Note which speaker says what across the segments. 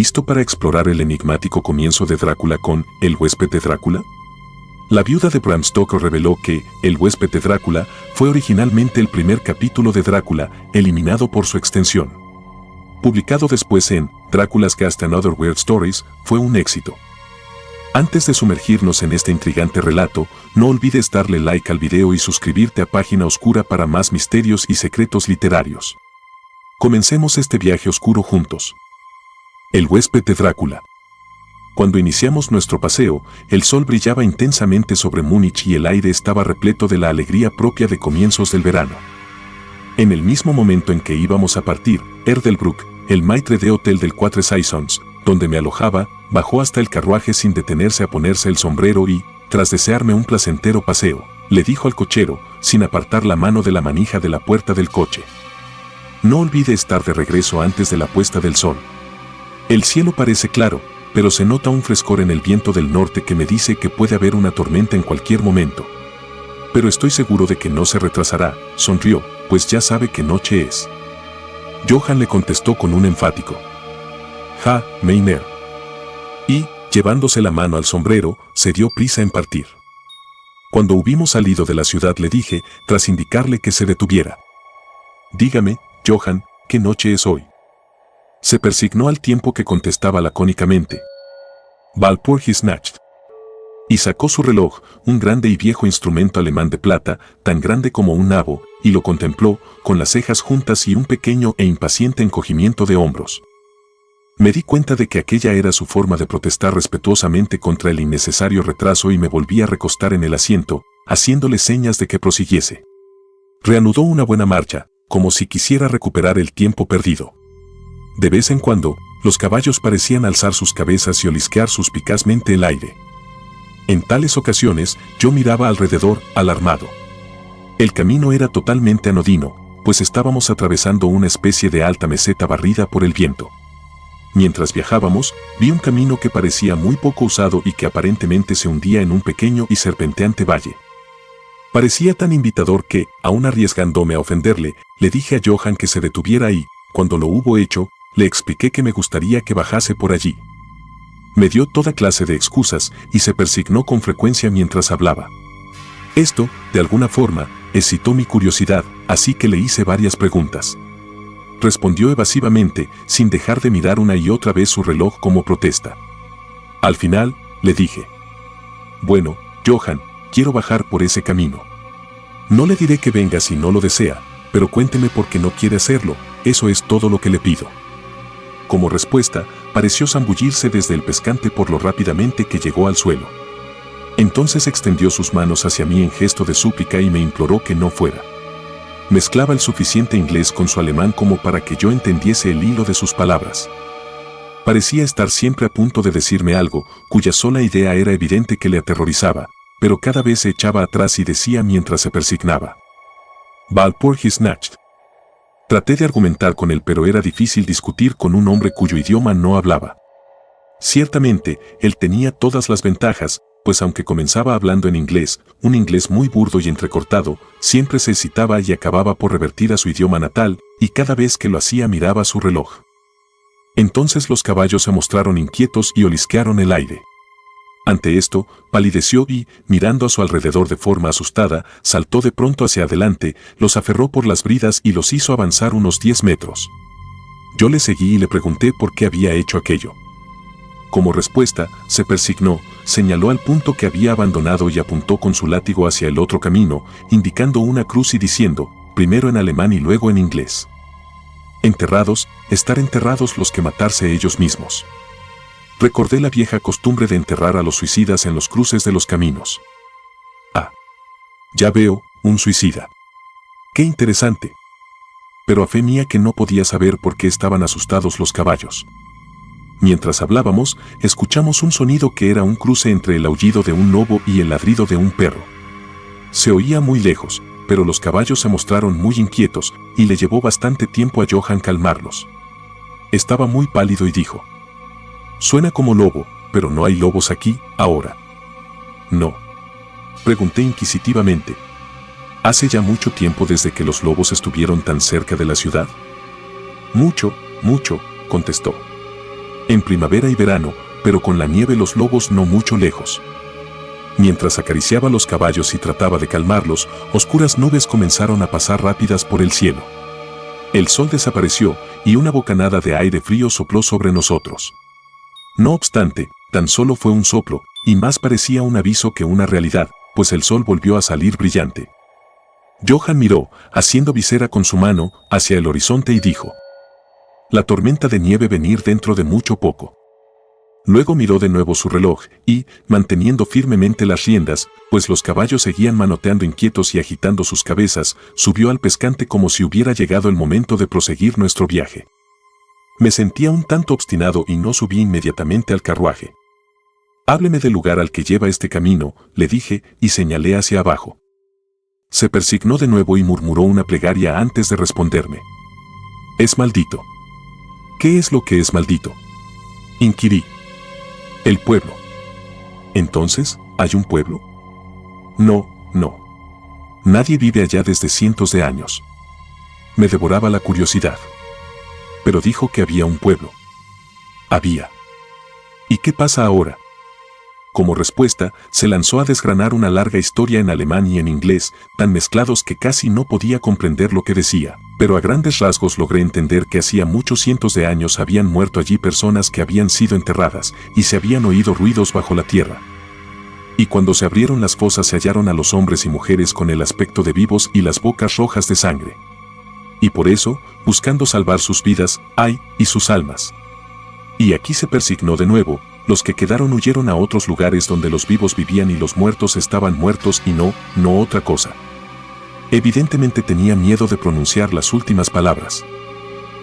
Speaker 1: ¿Listo para explorar el enigmático comienzo de Drácula con El huésped de Drácula? La viuda de Bram Stoker reveló que El huésped de Drácula fue originalmente el primer capítulo de Drácula, eliminado por su extensión. Publicado después en Drácula's Ghost and Other Weird Stories, fue un éxito. Antes de sumergirnos en este intrigante relato, no olvides darle like al video y suscribirte a Página Oscura para más misterios y secretos literarios. Comencemos este viaje oscuro juntos. El huésped de Drácula. Cuando iniciamos nuestro paseo, el sol brillaba intensamente sobre Múnich y el aire estaba repleto de la alegría propia de comienzos del verano. En el mismo momento en que íbamos a partir, Erdelbruck, el maitre de hotel del Quatre Saisons, donde me alojaba, bajó hasta el carruaje sin detenerse a ponerse el sombrero y, tras desearme un placentero paseo, le dijo al cochero, sin apartar la mano de la manija de la puerta del coche: no olvide estar de regreso antes de la puesta del sol. El cielo parece claro, pero se nota un frescor en el viento del norte que me dice que puede haber una tormenta en cualquier momento. Pero estoy seguro de que no se retrasará, sonrió, pues ya sabe qué noche es. Johann le contestó con un enfático: ja, Meiner. Y, llevándose la mano al sombrero, se dio prisa en partir. Cuando hubimos salido de la ciudad le dije, tras indicarle que se detuviera: dígame, Johann, ¿qué noche es hoy? Se persignó al tiempo que contestaba lacónicamente: Walpurgisnacht. Y sacó su reloj, un grande y viejo instrumento alemán de plata, tan grande como un nabo, y lo contempló, con las cejas juntas y un pequeño e impaciente encogimiento de hombros. Me di cuenta de que aquella era su forma de protestar respetuosamente contra el innecesario retraso y me volví a recostar en el asiento, haciéndole señas de que prosiguiese. Reanudó una buena marcha, como si quisiera recuperar el tiempo perdido. De vez en cuando, los caballos parecían alzar sus cabezas y olisquear suspicazmente el aire. En tales ocasiones, yo miraba alrededor, alarmado. El camino era totalmente anodino, pues estábamos atravesando una especie de alta meseta barrida por el viento. Mientras viajábamos, vi un camino que parecía muy poco usado y que aparentemente se hundía en un pequeño y serpenteante valle. Parecía tan invitador que, aun arriesgándome a ofenderle, le dije a Johann que se detuviera y, cuando lo hubo hecho, le expliqué que me gustaría que bajase por allí. Me dio toda clase de excusas y se persignó con frecuencia mientras hablaba. Esto, de alguna forma, excitó mi curiosidad, así que le hice varias preguntas. Respondió evasivamente, sin dejar de mirar una y otra vez su reloj como protesta. Al final, le dije: bueno, Johann, quiero bajar por ese camino. No le diré que venga si no lo desea, pero cuénteme por qué no quiere hacerlo, eso es todo lo que le pido. Como respuesta, pareció zambullirse desde el pescante por lo rápidamente que llegó al suelo. Entonces extendió sus manos hacia mí en gesto de súplica y me imploró que no fuera. Mezclaba el suficiente inglés con su alemán como para que yo entendiese el hilo de sus palabras. Parecía estar siempre a punto de decirme algo, cuya sola idea era evidente que le aterrorizaba, pero cada vez se echaba atrás y decía mientras se persignaba: Walpurgisnacht. Traté de argumentar con él, pero era difícil discutir con un hombre cuyo idioma no hablaba. Ciertamente, él tenía todas las ventajas, pues aunque comenzaba hablando en inglés, un inglés muy burdo y entrecortado, siempre se excitaba y acababa por revertir a su idioma natal, y cada vez que lo hacía miraba su reloj. Entonces los caballos se mostraron inquietos y olisquearon el aire. Ante esto, palideció y, mirando a su alrededor de forma asustada, saltó de pronto hacia adelante, los aferró por las bridas y los hizo avanzar unos 10 metros. Yo le seguí y le pregunté por qué había hecho aquello. Como respuesta, se persignó, señaló al punto que había abandonado y apuntó con su látigo hacia el otro camino, indicando una cruz y diciendo, primero en alemán y luego en inglés: enterrados, estar enterrados los que matarse ellos mismos. Recordé la vieja costumbre de enterrar a los suicidas en los cruces de los caminos. Ah, ya veo, un suicida. ¡Qué interesante! Pero a fe mía que no podía saber por qué estaban asustados los caballos. Mientras hablábamos, escuchamos un sonido que era un cruce entre el aullido de un lobo y el ladrido de un perro. Se oía muy lejos, pero los caballos se mostraron muy inquietos, y le llevó bastante tiempo a Johann calmarlos. Estaba muy pálido y dijo: suena como lobo, pero no hay lobos aquí, ahora. No. Pregunté inquisitivamente: ¿hace ya mucho tiempo desde que los lobos estuvieron tan cerca de la ciudad? Mucho, mucho, contestó. En primavera y verano, pero con la nieve los lobos no mucho lejos. Mientras acariciaba los caballos y trataba de calmarlos, oscuras nubes comenzaron a pasar rápidas por el cielo. El sol desapareció y una bocanada de aire frío sopló sobre nosotros. No obstante, tan solo fue un soplo, y más parecía un aviso que una realidad, pues el sol volvió a salir brillante. Johan miró, haciendo visera con su mano, hacia el horizonte y dijo: «La tormenta de nieve venir dentro de mucho poco». Luego miró de nuevo su reloj y, manteniendo firmemente las riendas, pues los caballos seguían manoteando inquietos y agitando sus cabezas, subió al pescante como si hubiera llegado el momento de proseguir nuestro viaje. Me sentía un tanto obstinado y no subí inmediatamente al carruaje. «Hábleme del lugar al que lleva este camino», le dije y señalé hacia abajo. Se persignó de nuevo y murmuró una plegaria antes de responderme. «Es maldito». «¿Qué es lo que es maldito?», inquirí. «El pueblo». «¿Entonces, hay un pueblo?». «No, no. Nadie vive allá desde cientos de años». Me devoraba la curiosidad. Pero dijo que había un pueblo. Había. ¿Y qué pasa ahora? Como respuesta, se lanzó a desgranar una larga historia en alemán y en inglés, tan mezclados que casi no podía comprender lo que decía, pero a grandes rasgos logré entender que hacía muchos cientos de años habían muerto allí personas que habían sido enterradas, y se habían oído ruidos bajo la tierra. Y cuando se abrieron las fosas se hallaron a los hombres y mujeres con el aspecto de vivos y las bocas rojas de sangre. Y por eso, buscando salvar sus vidas, ay, y sus almas. Y aquí se persignó de nuevo. Los que quedaron huyeron a otros lugares donde los vivos vivían y los muertos estaban muertos y no otra cosa. Evidentemente tenía miedo de pronunciar las últimas palabras.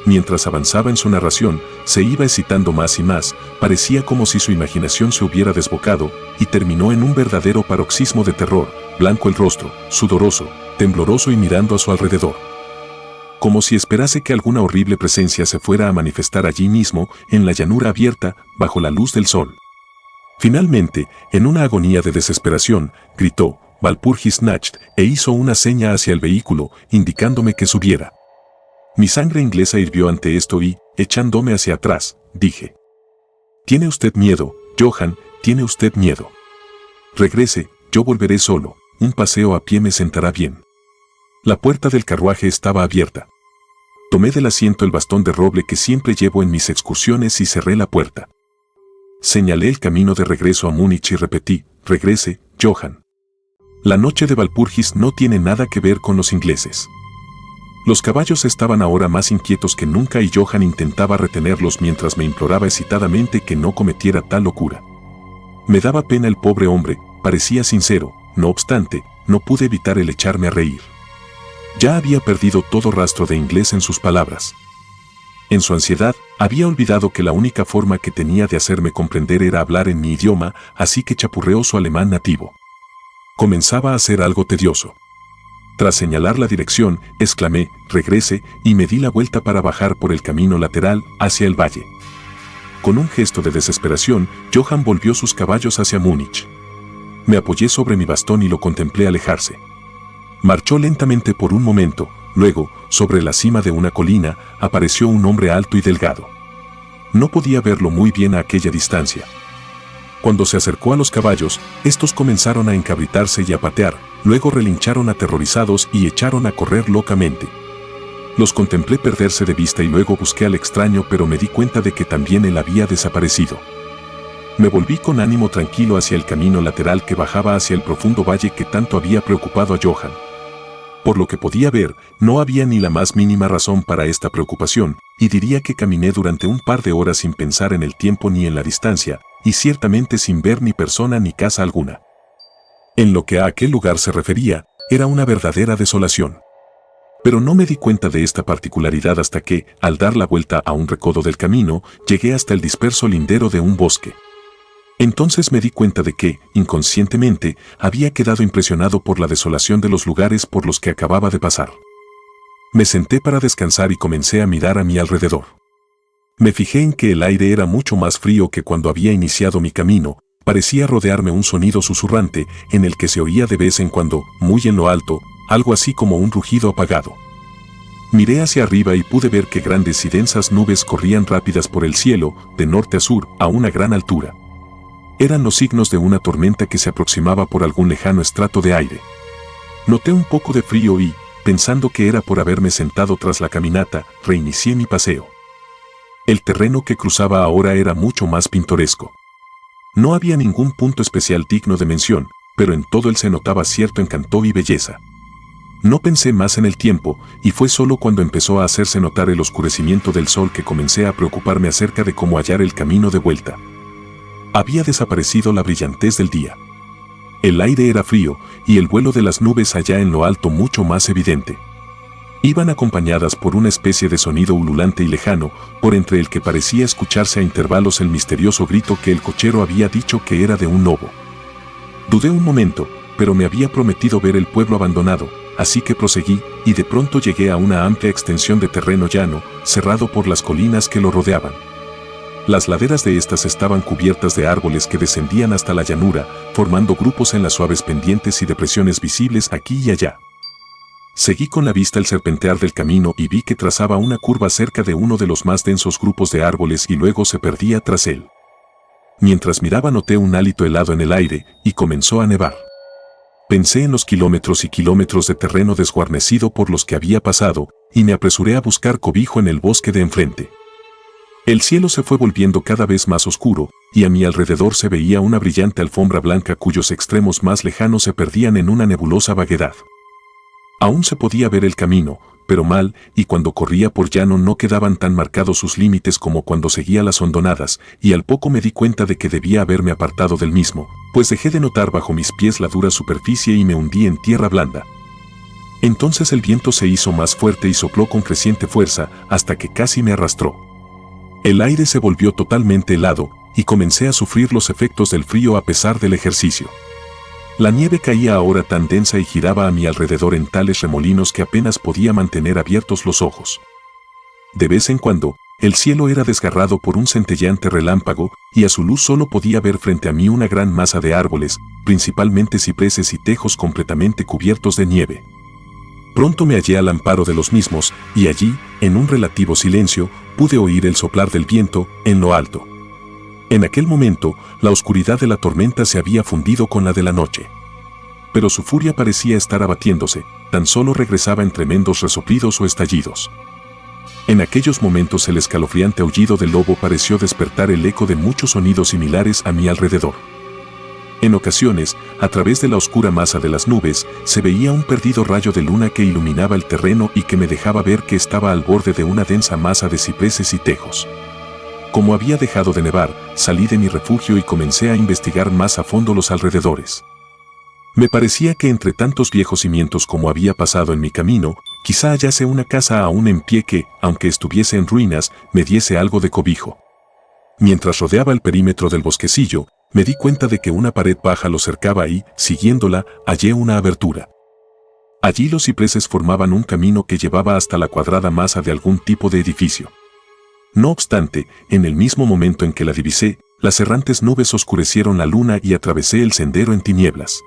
Speaker 1: Mientras avanzaba en su narración, se iba excitando más y más, parecía como si su imaginación se hubiera desbocado, y terminó en un verdadero paroxismo de terror, blanco el rostro, sudoroso, tembloroso y mirando a su alrededor. Como si esperase que alguna horrible presencia se fuera a manifestar allí mismo, en la llanura abierta, bajo la luz del sol. Finalmente, en una agonía de desesperación, gritó «Walpurgisnacht» e hizo una seña hacia el vehículo, indicándome que subiera. Mi sangre inglesa hirvió ante esto y, echándome hacia atrás, dije: «Tiene usted miedo, Johan, tiene usted miedo. Regrese, yo volveré solo, un paseo a pie me sentará bien». La puerta del carruaje estaba abierta. Tomé del asiento el bastón de roble que siempre llevo en mis excursiones y cerré la puerta. Señalé el camino de regreso a Múnich y repetí: «Regrese, Johan. La noche de Walpurgis no tiene nada que ver con los ingleses». Los caballos estaban ahora más inquietos que nunca y Johan intentaba retenerlos mientras me imploraba excitadamente que no cometiera tal locura. Me daba pena el pobre hombre, parecía sincero, no obstante, no pude evitar el echarme a reír. Ya había perdido todo rastro de inglés en sus palabras. En su ansiedad, había olvidado que la única forma que tenía de hacerme comprender era hablar en mi idioma, así que chapurreó su alemán nativo. Comenzaba a ser algo tedioso. Tras señalar la dirección, exclamé: «Regrese», y me di la vuelta para bajar por el camino lateral, hacia el valle. Con un gesto de desesperación, Johan volvió sus caballos hacia Múnich. Me apoyé sobre mi bastón y lo contemplé alejarse. Marchó lentamente por un momento, luego, sobre la cima de una colina, apareció un hombre alto y delgado. No podía verlo muy bien a aquella distancia. Cuando se acercó a los caballos, estos comenzaron a encabritarse y a patear, luego relincharon aterrorizados y echaron a correr locamente. Los contemplé perderse de vista y luego busqué al extraño, pero me di cuenta de que también él había desaparecido. Me volví con ánimo tranquilo hacia el camino lateral que bajaba hacia el profundo valle que tanto había preocupado a Johan. Por lo que podía ver, no había ni la más mínima razón para esta preocupación, y diría que caminé durante un par de horas sin pensar en el tiempo ni en la distancia, y ciertamente sin ver ni persona ni casa alguna. En lo que a aquel lugar se refería, era una verdadera desolación. Pero no me di cuenta de esta particularidad hasta que, al dar la vuelta a un recodo del camino, llegué hasta el disperso lindero de un bosque. Entonces me di cuenta de que, inconscientemente, había quedado impresionado por la desolación de los lugares por los que acababa de pasar. Me senté para descansar y comencé a mirar a mi alrededor. Me fijé en que el aire era mucho más frío que cuando había iniciado mi camino, parecía rodearme un sonido susurrante en el que se oía de vez en cuando, muy en lo alto, algo así como un rugido apagado. Miré hacia arriba y pude ver que grandes y densas nubes corrían rápidas por el cielo, de norte a sur, a una gran altura. Eran los signos de una tormenta que se aproximaba por algún lejano estrato de aire. Noté un poco de frío y, pensando que era por haberme sentado tras la caminata, reinicié mi paseo. El terreno que cruzaba ahora era mucho más pintoresco. No había ningún punto especial digno de mención, pero en todo él se notaba cierto encanto y belleza. No pensé más en el tiempo, y fue solo cuando empezó a hacerse notar el oscurecimiento del sol que comencé a preocuparme acerca de cómo hallar el camino de vuelta. Había desaparecido la brillantez del día. El aire era frío, y el vuelo de las nubes allá en lo alto mucho más evidente. Iban acompañadas por una especie de sonido ululante y lejano, por entre el que parecía escucharse a intervalos el misterioso grito que el cochero había dicho que era de un lobo. Dudé un momento, pero me había prometido ver el pueblo abandonado, así que proseguí, y de pronto llegué a una amplia extensión de terreno llano, cerrado por las colinas que lo rodeaban. Las laderas de estas estaban cubiertas de árboles que descendían hasta la llanura, formando grupos en las suaves pendientes y depresiones visibles aquí y allá. Seguí con la vista el serpentear del camino y vi que trazaba una curva cerca de uno de los más densos grupos de árboles y luego se perdía tras él. Mientras miraba noté un hálito helado en el aire y comenzó a nevar. Pensé en los kilómetros y kilómetros de terreno desguarnecido por los que había pasado y me apresuré a buscar cobijo en el bosque de enfrente. El cielo se fue volviendo cada vez más oscuro y a mi alrededor se veía una brillante alfombra blanca cuyos extremos más lejanos se perdían en una nebulosa vaguedad. Aún se podía ver el camino, pero mal, y cuando corría por llano no quedaban tan marcados sus límites como cuando seguía las hondonadas, y al poco me di cuenta de que debía haberme apartado del mismo, pues dejé de notar bajo mis pies la dura superficie y me hundí en tierra blanda. Entonces el viento se hizo más fuerte y sopló con creciente fuerza hasta que casi me arrastró. El aire se volvió totalmente helado, y comencé a sufrir los efectos del frío a pesar del ejercicio. La nieve caía ahora tan densa y giraba a mi alrededor en tales remolinos que apenas podía mantener abiertos los ojos. De vez en cuando, el cielo era desgarrado por un centelleante relámpago, y a su luz solo podía ver frente a mí una gran masa de árboles, principalmente cipreses y tejos completamente cubiertos de nieve. Pronto me hallé al amparo de los mismos, y allí, en un relativo silencio, pude oír el soplar del viento, en lo alto. En aquel momento, la oscuridad de la tormenta se había fundido con la de la noche. Pero su furia parecía estar abatiéndose, tan solo regresaba en tremendos resoplidos o estallidos. En aquellos momentos el escalofriante aullido del lobo pareció despertar el eco de muchos sonidos similares a mi alrededor. En ocasiones, a través de la oscura masa de las nubes, se veía un perdido rayo de luna que iluminaba el terreno y que me dejaba ver que estaba al borde de una densa masa de cipreses y tejos. Como había dejado de nevar, salí de mi refugio y comencé a investigar más a fondo los alrededores. Me parecía que entre tantos viejos cimientos como había pasado en mi camino, quizá hallase una casa aún en pie que, aunque estuviese en ruinas, me diese algo de cobijo. Mientras rodeaba el perímetro del bosquecillo, me di cuenta de que una pared baja lo cercaba y, siguiéndola, hallé una abertura. Allí los cipreses formaban un camino que llevaba hasta la cuadrada masa de algún tipo de edificio. No obstante, en el mismo momento en que la divisé, las errantes nubes oscurecieron la luna y atravesé el sendero en tinieblas.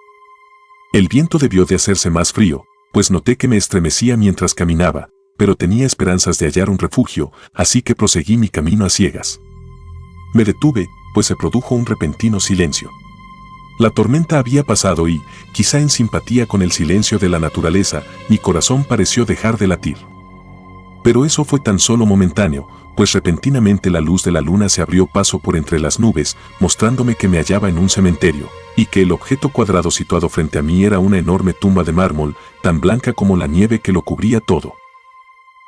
Speaker 1: El viento debió de hacerse más frío, pues noté que me estremecía mientras caminaba, pero tenía esperanzas de hallar un refugio, así que proseguí mi camino a ciegas. Me detuve, pues se produjo un repentino silencio. La tormenta había pasado y, quizá en simpatía con el silencio de la naturaleza, mi corazón pareció dejar de latir. Pero eso fue tan solo momentáneo, pues repentinamente la luz de la luna se abrió paso por entre las nubes, mostrándome que me hallaba en un cementerio, y que el objeto cuadrado situado frente a mí era una enorme tumba de mármol, tan blanca como la nieve que lo cubría todo.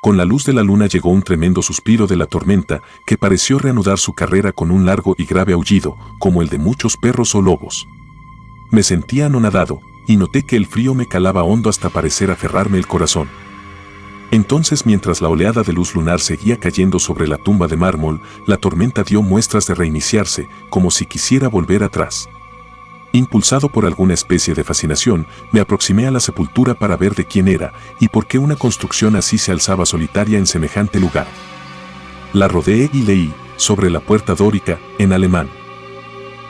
Speaker 1: Con la luz de la luna llegó un tremendo suspiro de la tormenta, que pareció reanudar su carrera con un largo y grave aullido, como el de muchos perros o lobos. Me sentía anonadado, y noté que el frío me calaba hondo hasta parecer aferrarme el corazón. Entonces, mientras la oleada de luz lunar seguía cayendo sobre la tumba de mármol, la tormenta dio muestras de reiniciarse, como si quisiera volver atrás. Impulsado por alguna especie de fascinación, me aproximé a la sepultura para ver de quién era, y por qué una construcción así se alzaba solitaria en semejante lugar. La rodeé y leí, sobre la puerta dórica, en alemán: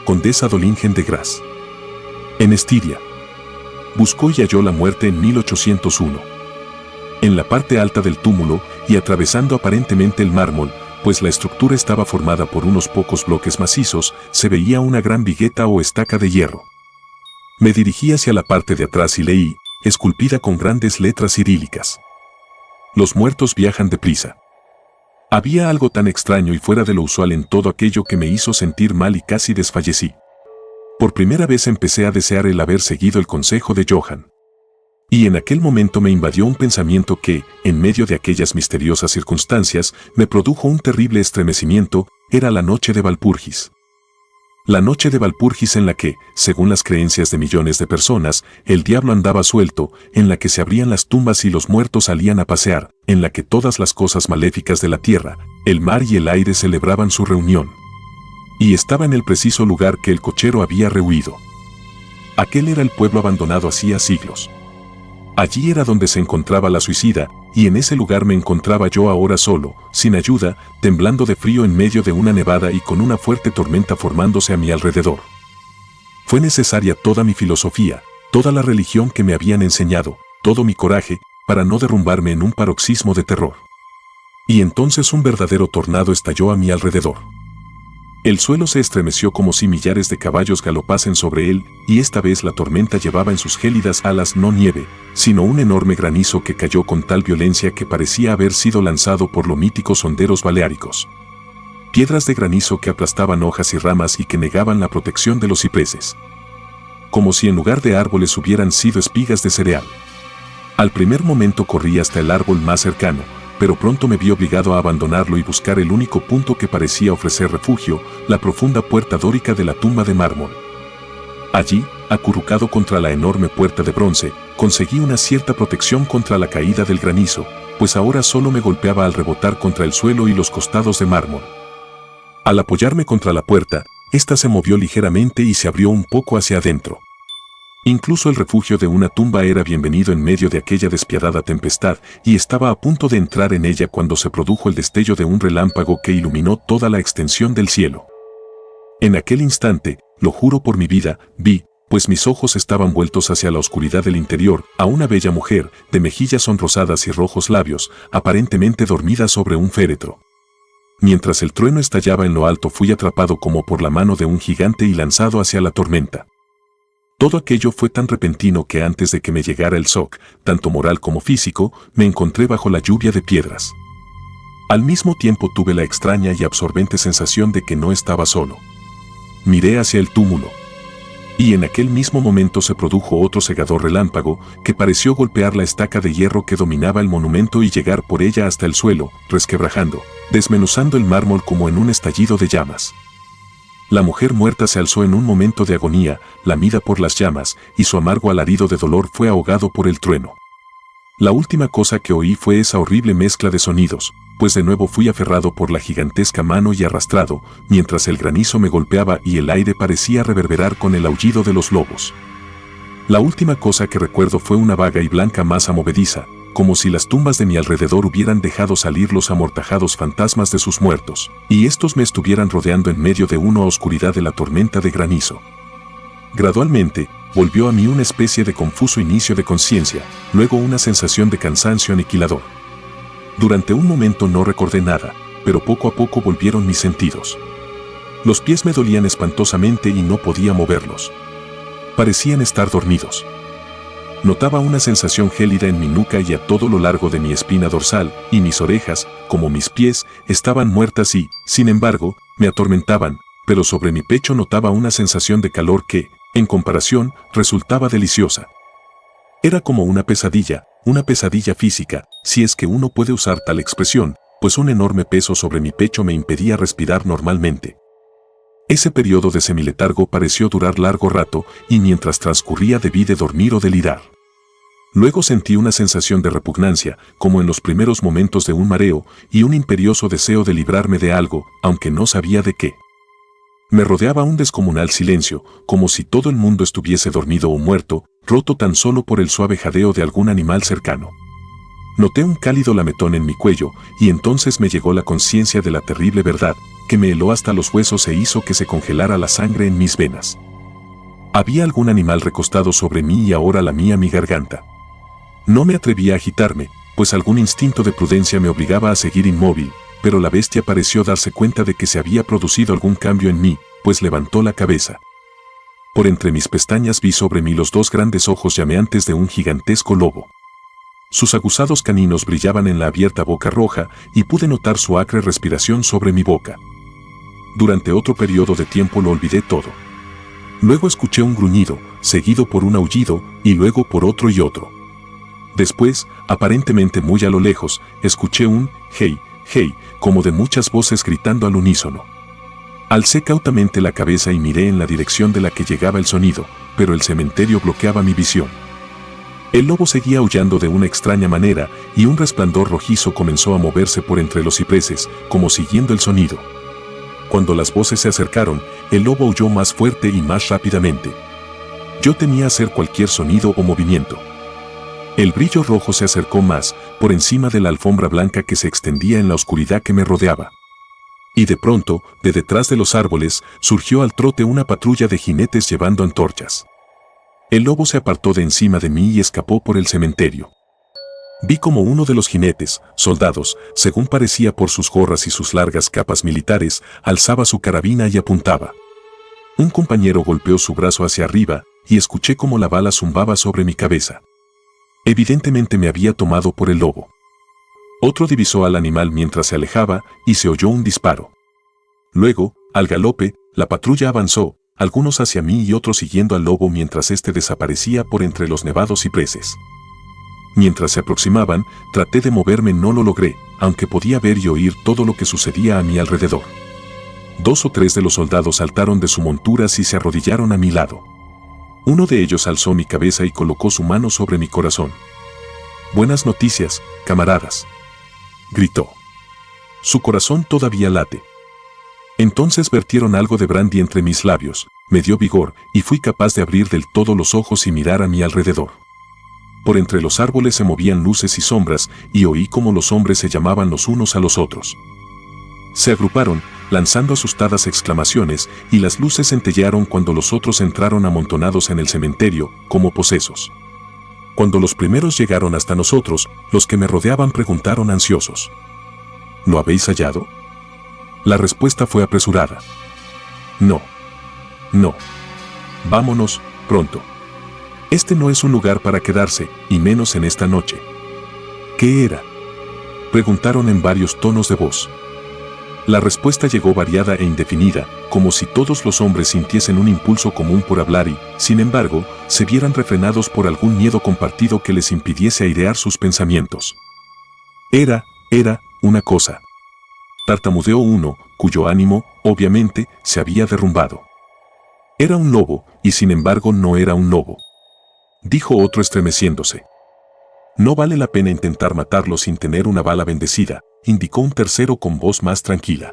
Speaker 1: Condesa Dolingen de Graz. En Estiria. Buscó y halló la muerte en 1801. En la parte alta del túmulo, y atravesando aparentemente el mármol, pues la estructura estaba formada por unos pocos bloques macizos, se veía una gran vigueta o estaca de hierro. Me dirigí hacia la parte de atrás y leí, esculpida con grandes letras cirílicas: los muertos viajan deprisa. Había algo tan extraño y fuera de lo usual en todo aquello que me hizo sentir mal y casi desfallecí. Por primera vez empecé a desear el haber seguido el consejo de Johann. Y en aquel momento me invadió un pensamiento que, en medio de aquellas misteriosas circunstancias, me produjo un terrible estremecimiento: era la noche de Walpurgis. La noche de Walpurgis en la que, según las creencias de millones de personas, el diablo andaba suelto, en la que se abrían las tumbas y los muertos salían a pasear, en la que todas las cosas maléficas de la tierra, el mar y el aire celebraban su reunión. Y estaba en el preciso lugar que el cochero había rehuido. Aquel era el pueblo abandonado hacía siglos. Allí era donde se encontraba la suicida, y en ese lugar me encontraba yo ahora solo, sin ayuda, temblando de frío en medio de una nevada y con una fuerte tormenta formándose a mi alrededor. Fue necesaria toda mi filosofía, toda la religión que me habían enseñado, todo mi coraje, para no derrumbarme en un paroxismo de terror. Y entonces un verdadero tornado estalló a mi alrededor. El suelo se estremeció como si millares de caballos galopasen sobre él, y esta vez la tormenta llevaba en sus gélidas alas no nieve, sino un enorme granizo que cayó con tal violencia que parecía haber sido lanzado por los míticos honderos baleáricos. Piedras de granizo que aplastaban hojas y ramas y que negaban la protección de los cipreses. Como si en lugar de árboles hubieran sido espigas de cereal. Al primer momento corrí hasta el árbol más cercano, pero pronto me vi obligado a abandonarlo y buscar el único punto que parecía ofrecer refugio, la profunda puerta dórica de la tumba de mármol. Allí, acurrucado contra la enorme puerta de bronce, conseguí una cierta protección contra la caída del granizo, pues ahora solo me golpeaba al rebotar contra el suelo y los costados de mármol. Al apoyarme contra la puerta, ésta se movió ligeramente y se abrió un poco hacia adentro. Incluso el refugio de una tumba era bienvenido en medio de aquella despiadada tempestad, y estaba a punto de entrar en ella cuando se produjo el destello de un relámpago que iluminó toda la extensión del cielo. En aquel instante, lo juro por mi vida, vi, pues mis ojos estaban vueltos hacia la oscuridad del interior, a una bella mujer, de mejillas sonrosadas y rojos labios, aparentemente dormida sobre un féretro. Mientras el trueno estallaba en lo alto, fui atrapado como por la mano de un gigante y lanzado hacia la tormenta. Todo aquello fue tan repentino que antes de que me llegara el shock, tanto moral como físico, me encontré bajo la lluvia de piedras. Al mismo tiempo tuve la extraña y absorbente sensación de que no estaba solo. Miré hacia el túmulo. Y en aquel mismo momento se produjo otro cegador relámpago que pareció golpear la estaca de hierro que dominaba el monumento y llegar por ella hasta el suelo, resquebrajando, desmenuzando el mármol como en un estallido de llamas. La mujer muerta se alzó en un momento de agonía, lamida por las llamas, y su amargo alarido de dolor fue ahogado por el trueno. La última cosa que oí fue esa horrible mezcla de sonidos, pues de nuevo fui aferrado por la gigantesca mano y arrastrado, mientras el granizo me golpeaba y el aire parecía reverberar con el aullido de los lobos. La última cosa que recuerdo fue una vaga y blanca masa movediza, como si las tumbas de mi alrededor hubieran dejado salir los amortajados fantasmas de sus muertos, y estos me estuvieran rodeando en medio de una oscuridad de la tormenta de granizo. Gradualmente, volvió a mí una especie de confuso inicio de conciencia, luego una sensación de cansancio aniquilador. Durante un momento no recordé nada, pero poco a poco volvieron mis sentidos. Los pies me dolían espantosamente y no podía moverlos. Parecían estar dormidos. Notaba una sensación gélida en mi nuca y a todo lo largo de mi espina dorsal, y mis orejas, como mis pies, estaban muertas y, sin embargo, me atormentaban, pero sobre mi pecho notaba una sensación de calor que, en comparación, resultaba deliciosa. Era como una pesadilla física, si es que uno puede usar tal expresión, pues un enorme peso sobre mi pecho me impedía respirar normalmente. Ese periodo de semiletargo pareció durar largo rato, y mientras transcurría debí de dormir o delirar. Luego sentí una sensación de repugnancia, como en los primeros momentos de un mareo, y un imperioso deseo de librarme de algo, aunque no sabía de qué. Me rodeaba un descomunal silencio, como si todo el mundo estuviese dormido o muerto, roto tan solo por el suave jadeo de algún animal cercano. Noté un cálido lametón en mi cuello, y entonces me llegó la conciencia de la terrible verdad, que me heló hasta los huesos e hizo que se congelara la sangre en mis venas. Había algún animal recostado sobre mí y ahora lamía mi garganta. No me atreví a agitarme, pues algún instinto de prudencia me obligaba a seguir inmóvil, pero la bestia pareció darse cuenta de que se había producido algún cambio en mí, pues levantó la cabeza. Por entre mis pestañas vi sobre mí los dos grandes ojos llameantes de un gigantesco lobo. Sus aguzados caninos brillaban en la abierta boca roja y pude notar su acre respiración sobre mi boca. Durante otro periodo de tiempo lo olvidé todo. Luego escuché un gruñido, seguido por un aullido y luego por otro y otro. Después, aparentemente muy a lo lejos, escuché un hey, hey, como de muchas voces gritando al unísono. Alcé cautamente la cabeza y miré en la dirección de la que llegaba el sonido, pero el cementerio bloqueaba mi visión. El lobo seguía aullando de una extraña manera y un resplandor rojizo comenzó a moverse por entre los cipreses, como siguiendo el sonido. Cuando las voces se acercaron, el lobo aulló más fuerte y más rápidamente. Yo temía hacer cualquier sonido o movimiento. El brillo rojo se acercó más, por encima de la alfombra blanca que se extendía en la oscuridad que me rodeaba. Y de pronto, de detrás de los árboles, surgió al trote una patrulla de jinetes llevando antorchas. El lobo se apartó de encima de mí y escapó por el cementerio. Vi como uno de los jinetes, soldados, según parecía por sus gorras y sus largas capas militares, alzaba su carabina y apuntaba. Un compañero golpeó su brazo hacia arriba y escuché como la bala zumbaba sobre mi cabeza. Evidentemente me había tomado por el lobo. Otro divisó al animal mientras se alejaba y se oyó un disparo. Luego, al galope, la patrulla avanzó, algunos hacia mí y otros siguiendo al lobo mientras éste desaparecía por entre los nevados cipreses. Mientras se aproximaban, traté de moverme, no lo logré, aunque podía ver y oír todo lo que sucedía a mi alrededor. 2 o 3 de los soldados saltaron de sus monturas y se arrodillaron a mi lado. Uno de ellos alzó mi cabeza y colocó su mano sobre mi corazón. «Buenas noticias, camaradas», gritó. Su corazón todavía late. Entonces vertieron algo de brandy entre mis labios, me dio vigor y fui capaz de abrir del todo los ojos y mirar a mi alrededor. Por entre los árboles se movían luces y sombras y oí cómo los hombres se llamaban los unos a los otros. Se agruparon, lanzando asustadas exclamaciones, y las luces centellearon cuando los otros entraron amontonados en el cementerio, como posesos. Cuando los primeros llegaron hasta nosotros, los que me rodeaban preguntaron ansiosos: «¿Lo habéis hallado?». La respuesta fue apresurada: «No. No. Vámonos, pronto. Este no es un lugar para quedarse, y menos en esta noche». «¿Qué era?», preguntaron en varios tonos de voz. La respuesta llegó variada e indefinida, como si todos los hombres sintiesen un impulso común por hablar y, sin embargo, se vieran refrenados por algún miedo compartido que les impidiese airear sus pensamientos. Era una cosa. Tartamudeó uno, cuyo ánimo, obviamente, se había derrumbado. Era un lobo, y sin embargo no era un lobo. Dijo otro estremeciéndose. «No vale la pena intentar matarlo sin tener una bala bendecida», indicó un tercero con voz más tranquila.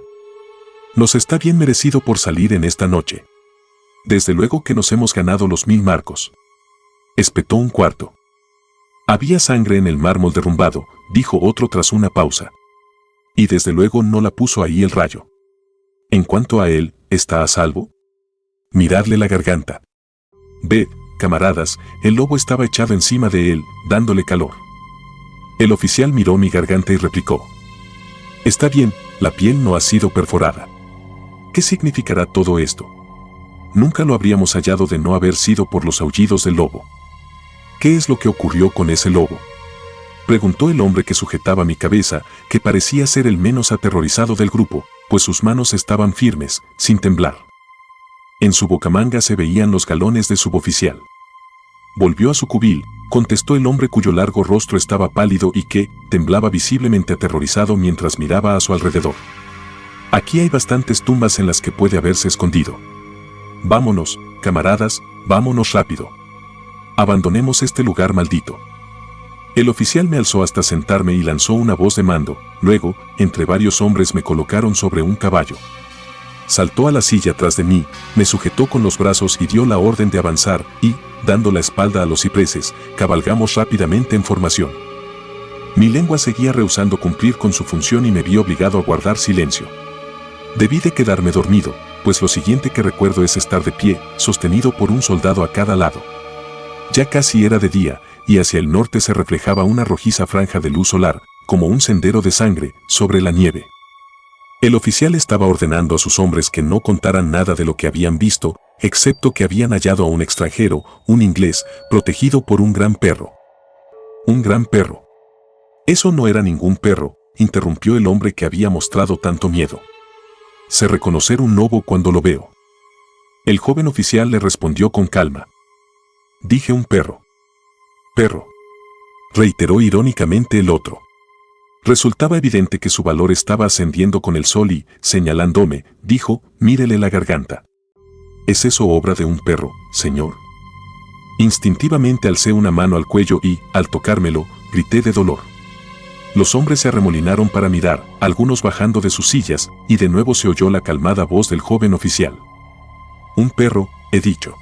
Speaker 1: «Nos está bien merecido por salir en esta noche. Desde luego que nos hemos ganado los 1000 marcos», espetó un cuarto. «Había sangre en el mármol derrumbado», dijo otro tras una pausa. «Y desde luego no la puso ahí el rayo. En cuanto a él, ¿está a salvo? Miradle la garganta. Ved, camaradas, el lobo estaba echado encima de él, dándole calor». El oficial miró mi garganta y replicó: «Está bien, la piel no ha sido perforada. ¿Qué significará todo esto? Nunca lo habríamos hallado de no haber sido por los aullidos del lobo». «¿Qué es lo que ocurrió con ese lobo?», preguntó el hombre que sujetaba mi cabeza, que parecía ser el menos aterrorizado del grupo, pues sus manos estaban firmes, sin temblar. En su bocamanga se veían los galones de suboficial. «Volvió a su cubil», contestó el hombre cuyo largo rostro estaba pálido y que temblaba visiblemente aterrorizado mientras miraba a su alrededor. «Aquí hay bastantes tumbas en las que puede haberse escondido. Vámonos, camaradas, vámonos rápido. Abandonemos este lugar maldito». El oficial me alzó hasta sentarme y lanzó una voz de mando. Luego, entre varios hombres me colocaron sobre un caballo. Saltó a la silla tras de mí, me sujetó con los brazos y dio la orden de avanzar y, dando la espalda a los cipreses, cabalgamos rápidamente en formación. Mi lengua seguía rehusando cumplir con su función y me vi obligado a guardar silencio. Debí de quedarme dormido, pues lo siguiente que recuerdo es estar de pie, sostenido por un soldado a cada lado. Ya casi era de día, y hacia el norte se reflejaba una rojiza franja de luz solar, como un sendero de sangre, sobre la nieve. El oficial estaba ordenando a sus hombres que no contaran nada de lo que habían visto, excepto que habían hallado a un extranjero, un inglés, protegido por un gran perro. ¿Un gran perro? Eso no era ningún perro, interrumpió el hombre que había mostrado tanto miedo. Sé reconocer un lobo cuando lo veo. El joven oficial le respondió con calma. Dije un perro. Perro. Reiteró irónicamente el otro. Resultaba evidente que su valor estaba ascendiendo con el sol y, señalándome, dijo, mírele la garganta. ¿Es eso obra de un perro, señor? Instintivamente alcé una mano al cuello y, al tocármelo, grité de dolor. Los hombres se arremolinaron para mirar, algunos bajando de sus sillas, y de nuevo se oyó la calmada voz del joven oficial. Un perro, he dicho.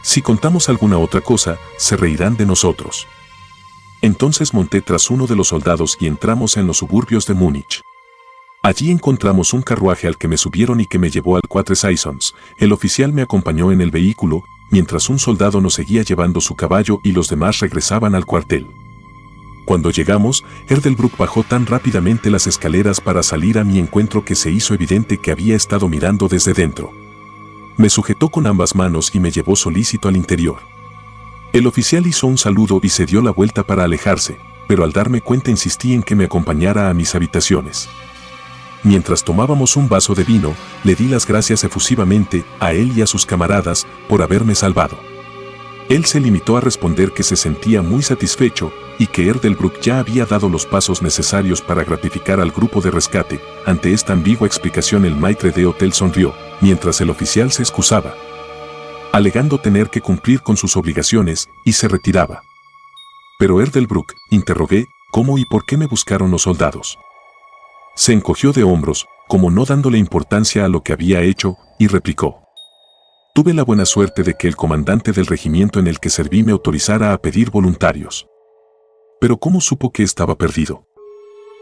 Speaker 1: Si contamos alguna otra cosa, se reirán de nosotros. Entonces monté tras uno de los soldados y entramos en los suburbios de Múnich. Allí encontramos un carruaje al que me subieron y que me llevó al Quatre Saisons. El oficial me acompañó en el vehículo, mientras un soldado nos seguía llevando su caballo y los demás regresaban al cuartel. Cuando llegamos, Erdelbruck bajó tan rápidamente las escaleras para salir a mi encuentro que se hizo evidente que había estado mirando desde dentro. Me sujetó con ambas manos y me llevó solícito al interior. El oficial hizo un saludo y se dio la vuelta para alejarse, pero al darme cuenta insistí en que me acompañara a mis habitaciones. Mientras tomábamos un vaso de vino, le di las gracias efusivamente a él y a sus camaradas por haberme salvado. Él se limitó a responder que se sentía muy satisfecho y que Erdelbruck ya había dado los pasos necesarios para gratificar al grupo de rescate. Ante esta ambigua explicación el maitre de hotel sonrió, mientras el oficial se excusaba, alegando tener que cumplir con sus obligaciones, y se retiraba. Pero Erdelbruck, interrogué, ¿cómo y por qué me buscaron los soldados? Se encogió de hombros, como no dándole importancia a lo que había hecho, y replicó. Tuve la buena suerte de que el comandante del regimiento en el que serví me autorizara a pedir voluntarios. ¿Pero cómo supo que estaba perdido?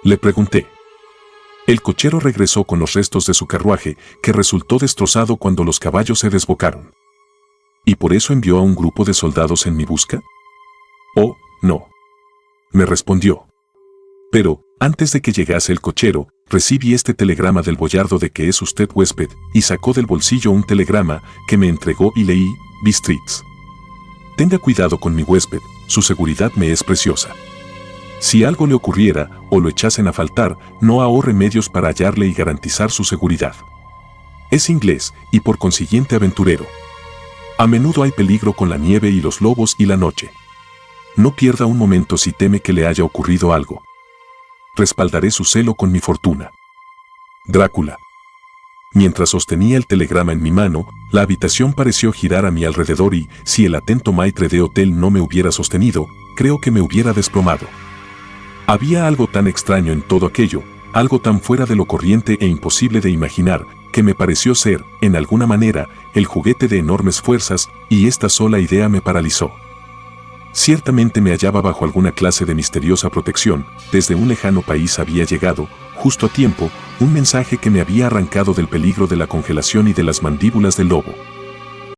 Speaker 1: Le pregunté. El cochero regresó con los restos de su carruaje, que resultó destrozado cuando los caballos se desbocaron. ¿Y por eso envió a un grupo de soldados en mi busca? Oh, no. Me respondió. Pero, antes de que llegase el cochero, recibí este telegrama del boyardo de que es usted huésped, y sacó del bolsillo un telegrama que me entregó y leí, Bistritz. Tenga cuidado con mi huésped, su seguridad me es preciosa. Si algo le ocurriera, o lo echasen a faltar, no ahorre medios para hallarle y garantizar su seguridad. Es inglés, y por consiguiente aventurero. A menudo hay peligro con la nieve y los lobos y la noche. No pierda un momento si teme que le haya ocurrido algo. Respaldaré su celo con mi fortuna. Drácula. Mientras sostenía el telegrama en mi mano, la habitación pareció girar a mi alrededor y, si el atento maitre de hotel no me hubiera sostenido, creo que me hubiera desplomado. Había algo tan extraño en todo aquello, algo tan fuera de lo corriente e imposible de imaginar, que me pareció ser, en alguna manera, el juguete de enormes fuerzas, y esta sola idea me paralizó. Ciertamente me hallaba bajo alguna clase de misteriosa protección. Desde un lejano país había llegado, justo a tiempo, un mensaje que me había arrancado del peligro de la congelación y de las mandíbulas del lobo.